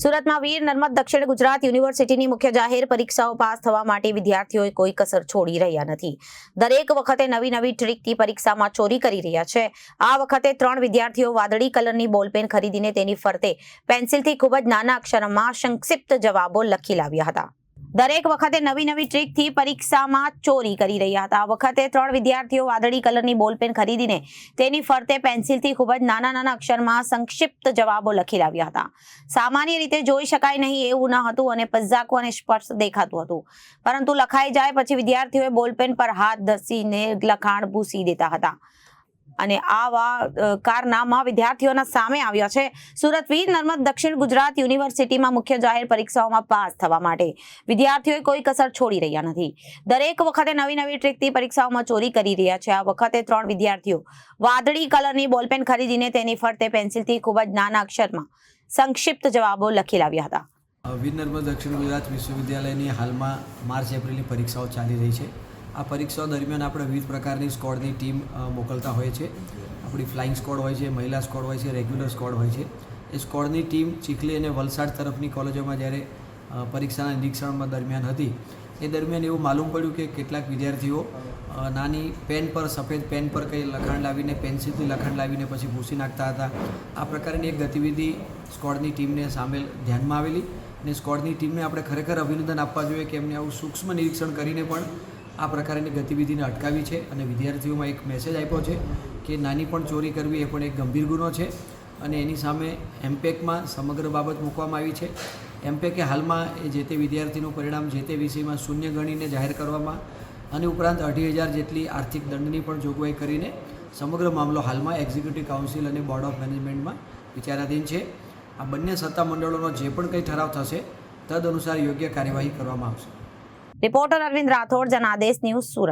સુરતમાં વીર નર્મદ દક્ષિણ ગુજરાત યુનિવર્સિટીની મુખ્ય જાહેર પરીક્ષાઓ પાસ થવા માટે વિદ્યાર્થીઓએ કોઈ કસર છોડી રહ્યા નથી. દરેક વખતે નવી ટ્રીકથી પરીક્ષામાં ચોરી કરી રહ્યા છે. આ વખતે 3 વિદ્યાર્થીઓ વાદળી કલરની બોલપેન ખરીદીને તેની ફરતે પેન્સિલથી ખૂબ જ નાના અક્ષરમાં સંક્ષિપ્ત જવાબો લખી લાવ્યા હતા. દરેક વખતે નવી ટ્રીકથી પરીક્ષામાં ચોરી કરી રહ્યા હતા. આ વખતે 3 વિદ્યાર્થીઓ વાદળી કલરની બોલપેન ખરીદીને તેની ફરતે પેન્સિલથી ખૂબ જ નાના અક્ષરમાં સંક્ષિપ્ત જવાબો લખી લાવ્યા હતા. સામાન્ય રીતે જોઈ શકાય નહીં એવું ન હતું અને પઝાકું અને સ્પષ્ટ દેખાતું હતું, પરંતુ લખાઈ જાય પછી વિદ્યાર્થીઓએ બોલપેન પર હાથ ઘસીને લખાણ ભૂંસી દેતા હતા અને આવા કારનામા વિદ્યાર્થીઓના સામે આવ્યા છે. સુરત વીર નર્મદ દક્ષિણ ગુજરાત યુનિવર્સિટીમાં મુખ્ય જાહેર પરીક્ષાઓમાં પાસ થવા માટે વિદ્યાર્થીઓએ કોઈ કસર છોડી રહ્યા નથી. દરેક વખતે નવી ટ્રીકથી પરીક્ષાઓમાં ચોરી કરી રહ્યા છે. આ વખતે 3 વિદ્યાર્થીઓ વાદળી કલરની બોલપેન ખરીદીને તેની ફરતે પેન્સિલથી ખૂબ જ નાના અક્ષરમાં સંક્ષિપ્ત જવાબો લખી લાવ્યા હતા. વીર નર્મદ દક્ષિણ ગુજરાત વિશ્વવિદ્યાલયની હાલમાં માર્ચ એપ્રિલની પરીક્ષાઓ ચાલી રહી છે. આ પરીક્ષાઓ દરમિયાન આપણે વિવિધ પ્રકારની સ્કોડની ટીમ મોકલતા હોઈએ છીએ. આપણી ફ્લાઇંગ સ્કોડ હોય છે, મહિલા સ્કોડ હોય છે, રેગ્યુલર સ્કોડ હોય છે. એ સ્કોડની ટીમ ચીખલી અને વલસાડ તરફની કોલેજોમાં જ્યારે પરીક્ષાના નિરીક્ષણમાં દરમિયાન હતી, એ દરમિયાન એવું માલુમ પડ્યું કે કેટલાક વિદ્યાર્થીઓ નાની પેન પર, સફેદ પેન પર કંઈ લખાણ લાવીને, પેન્સિલથી લખાણ લાવીને પછી ભૂંસી નાખતા હતા. આ પ્રકારની એક ગતિવિધિ સ્કોડની ટીમને સામેલ ધ્યાનમાં આવેલી અને સ્કોડની ટીમને આપણે ખરેખર અભિનંદન આપવા જોઈએ કે એમને આવું સૂક્ષ્મ નિરીક્ષણ કરીને પણ આ પ્રકારની ગતિવિધિને અટકાવી છે અને વિદ્યાર્થીઓમાં એક મેસેજ આપ્યો છે કે નાની પણ ચોરી કરવી એ પણ એક ગંભીર ગુનો છે અને એની સામે એમપેકમાં સમગ્ર બાબત મૂકવામાં આવી છે. એમપેકે હાલમાં જે તે વિદ્યાર્થીનું પરિણામ જે તે વિષયમાં 0 ગણીને જાહેર કરવામાં અને ઉપરાંત 2,500 જેટલી આર્થિક દંડની પણ જોગવાઈ કરીને સમગ્ર મામલો હાલમાં એક્ઝિક્યુટિવ કાઉન્સિલ અને બોર્ડ ઓફ મેનેજમેન્ટમાં વિચારાધીન છે. આ બંને સત્તા મંડળોનો જે પણ કંઈ ઠરાવ થશે તદ અનુસાર યોગ્ય કાર્યવાહી કરવામાં આવશે. Reporter Arvind Rathod, Janadesh news, Surat.